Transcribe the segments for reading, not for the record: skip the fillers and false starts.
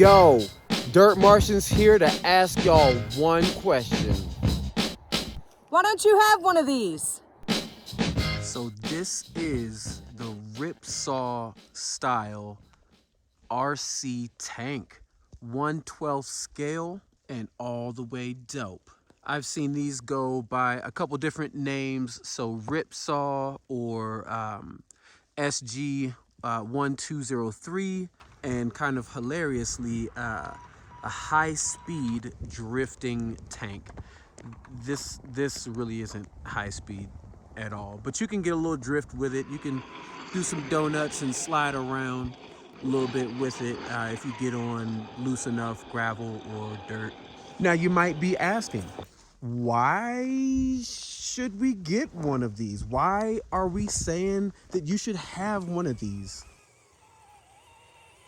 Yo, Dirt Martians here to ask y'all one question. Why don't you have one of these? So this is the Ripsaw style RC tank, 1/12 scale and all the way dope. I've seen these go by a couple different names, so Ripsaw or SG 1203, and kind of hilariously a high-speed drifting tank. This really isn't high speed at all, but you can get a little drift with it. You can do some donuts and slide around a little bit with it if you get on loose enough gravel or dirt. Now you might be asking, why should we get one of these? Why are we saying that you should have one of these?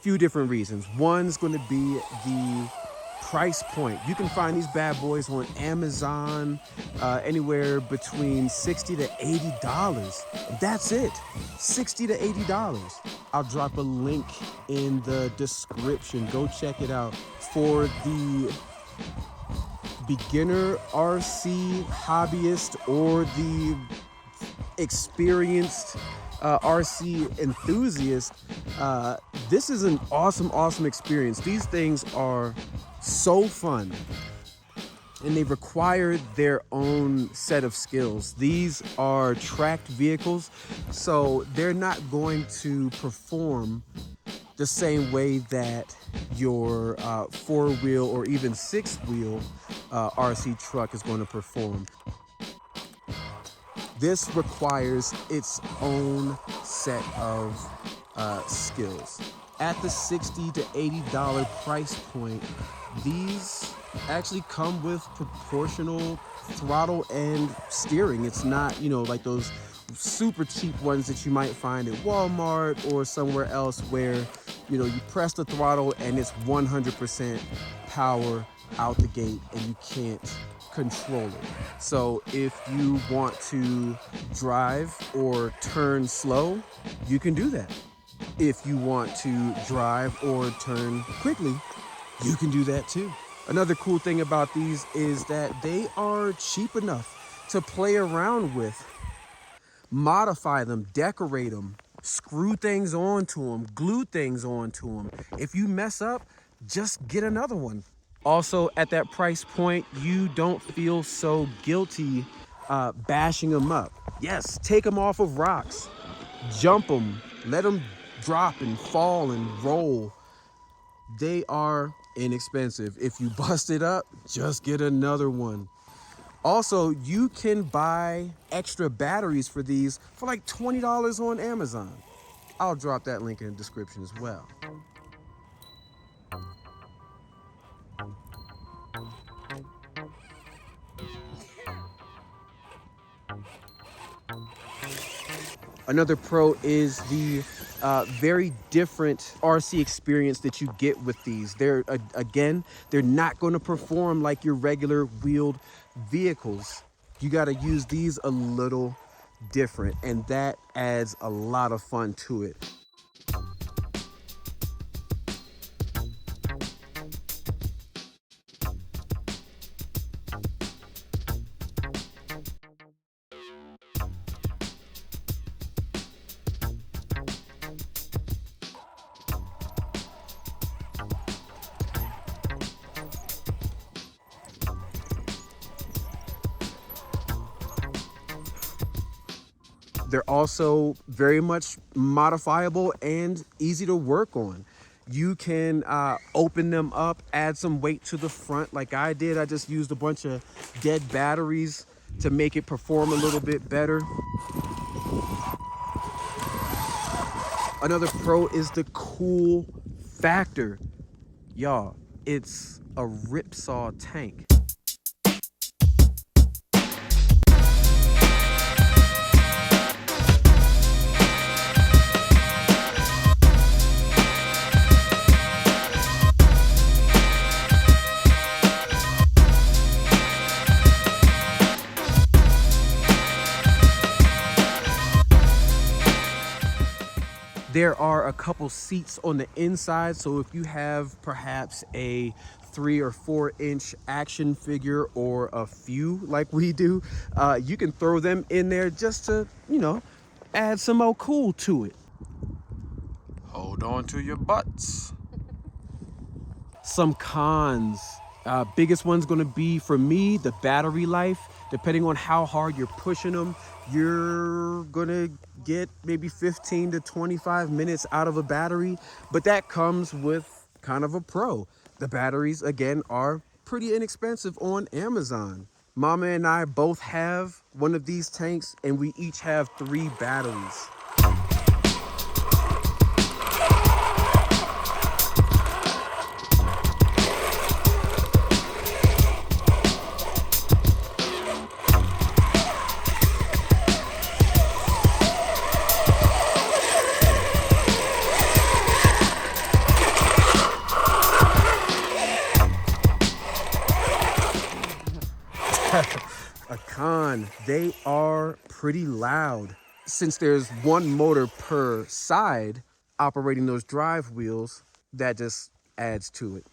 Few different reasons. One's going to be the price point. You can find these bad boys on Amazon anywhere between $60 to $80. That's it, $60 to $80. I'll drop a link in the description. Go check it out. For the beginner RC hobbyist or the experienced RC enthusiast, this is an awesome experience. These things are so fun and they require their own set of skills. These are tracked vehicles, so they're not going to perform the same way that your four-wheel or even six-wheel RC truck is going to perform. This requires its own set of skills. At the $60 to $80 price point, these actually come with proportional throttle and steering. It's not, like those super cheap ones that you might find at Walmart or somewhere else where, you press the throttle and it's 100% power out the gate and you can't control it. So if you want to drive or turn slow, you can do that. If you want to drive or turn quickly, you can do that too. Another cool thing about these is that they are cheap enough to play around with, modify them, decorate them, screw things onto them, glue things onto them. If you mess up, just get another one. Also, at that price point, you don't feel so guilty bashing them up. Yes, take them off of rocks, jump them, let them drop and fall and roll. They are inexpensive. If you bust it up, just get another one. Also, you can buy extra batteries for these for like $20 on Amazon. I'll drop that link in the description as well. Another pro is the very different RC experience that you get with these. They're not going to perform like your regular wheeled vehicles. You got to use these a little different, and that adds a lot of fun to it. They're also very much modifiable and easy to work on. You can open them up, add some weight to the front like I did. I just used a bunch of dead batteries to make it perform a little bit better. Another pro is the cool factor. Y'all, it's a Ripsaw tank. There are a couple seats on the inside, so if you have perhaps a 3 or 4 inch action figure or a few like we do, you can throw them in there just to, you know, add some more cool to it. Hold on to your butts. Some cons. Biggest one's gonna be, for me, the battery life. Depending on how hard you're pushing them, you're gonna get maybe 15 to 25 minutes out of a battery, but that comes with kind of a pro. The batteries, again, are pretty inexpensive on Amazon. Mama and I both have one of these tanks, and we each have 3 batteries. A con, they are pretty loud. Since there's one motor per side operating those drive wheels, that just adds to it.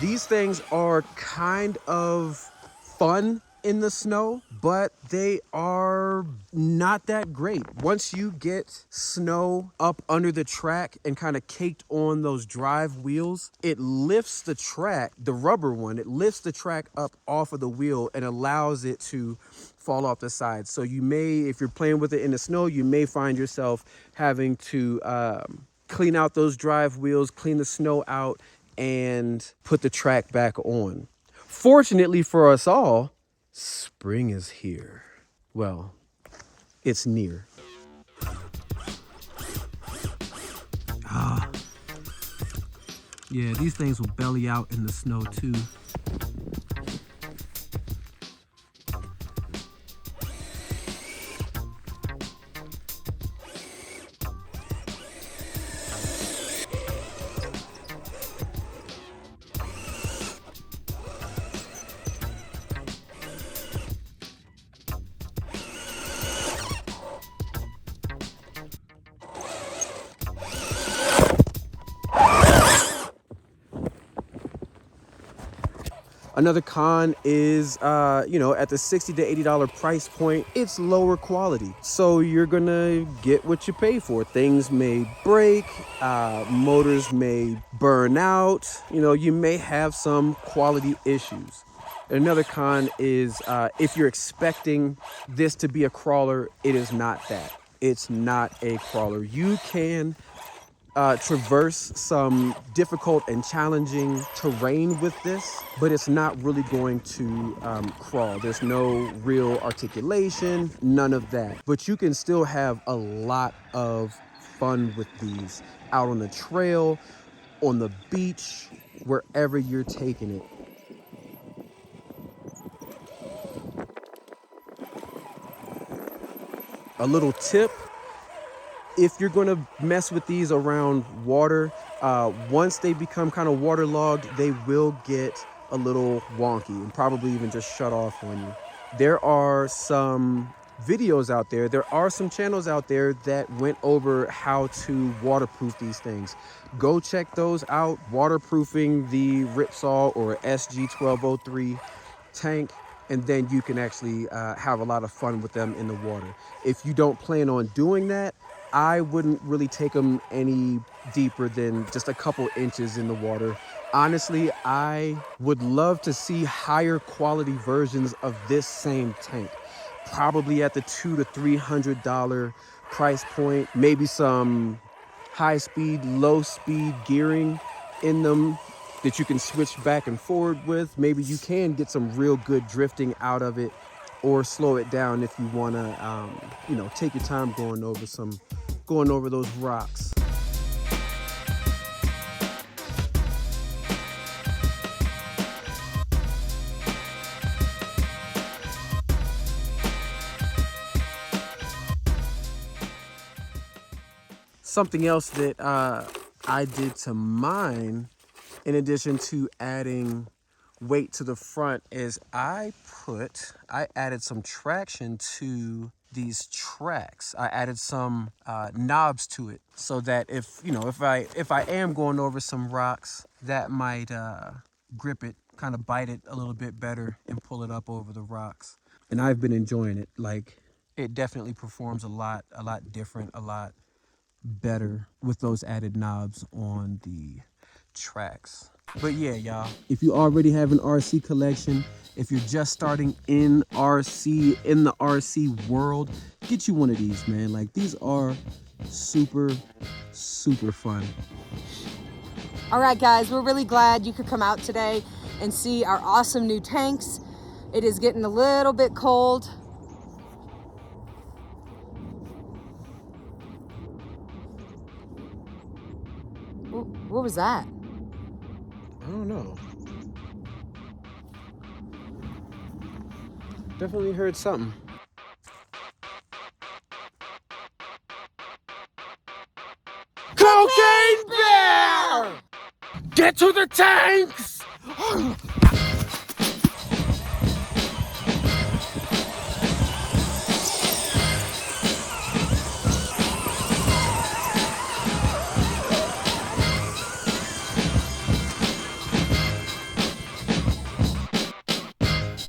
These things are kind of fun in the snow, but they are not that great. Once you get snow up under the track and kind of caked on those drive wheels, it lifts the track, the rubber one, it lifts the track up off of the wheel and allows it to fall off the side. So you may, if you're playing with it in the snow, you may find yourself having to clean out those drive wheels, clean the snow out, and put the track back on. Fortunately for us all, spring is here. Well, it's near. Yeah, these things will belly out in the snow too. Another con is, you know, at the $60 to $80 price point, it's lower quality. So you're gonna get what you pay for. Things may break, motors may burn out, you know, you may have some quality issues. Another con is if you're expecting this to be a crawler, it is not that. It's not a crawler. You can traverse some difficult and challenging terrain with this, but it's not really going to crawl. There's no real articulation, none of that. But you can still have a lot of fun with these out on the trail, on the beach, wherever you're taking it. A little tip: if you're going to mess with these around water, once they become kind of waterlogged, they will get a little wonky and probably even just shut off on you. There are some videos out there, there are some channels out there that went over how to waterproof these things. Go check those out. Waterproofing the Ripsaw or SG1203 tank, and then you can actually have a lot of fun with them in the water. If you don't plan on doing that, I wouldn't really take them any deeper than just a couple inches in the water. Honestly, I would love to see higher quality versions of this same tank, probably at the $200 to $300 price point, maybe some high speed, low speed gearing in them that you can switch back and forward with. Maybe you can get some real good drifting out of it. or slow it down if you want to, you know, take your time going over those rocks. Something else that I did to mine, in addition to adding weight to the front, is I added some traction to these tracks. I added some knobs to it so that if I am going over some rocks, that might grip it, kind of bite it a little bit better and pull it up over the rocks. And I've been enjoying it. Like, it definitely performs a lot different, a lot better with those added knobs on the tracks. But yeah, y'all, if you already have an RC collection, if you're just starting in the RC world, get you one of these, man. Like, these are super fun. All right, guys, we're really glad you could come out today and see our awesome new tanks. It is getting a little bit cold. What was that? I don't know. Definitely heard something. Cocaine Bear! Get to the tanks!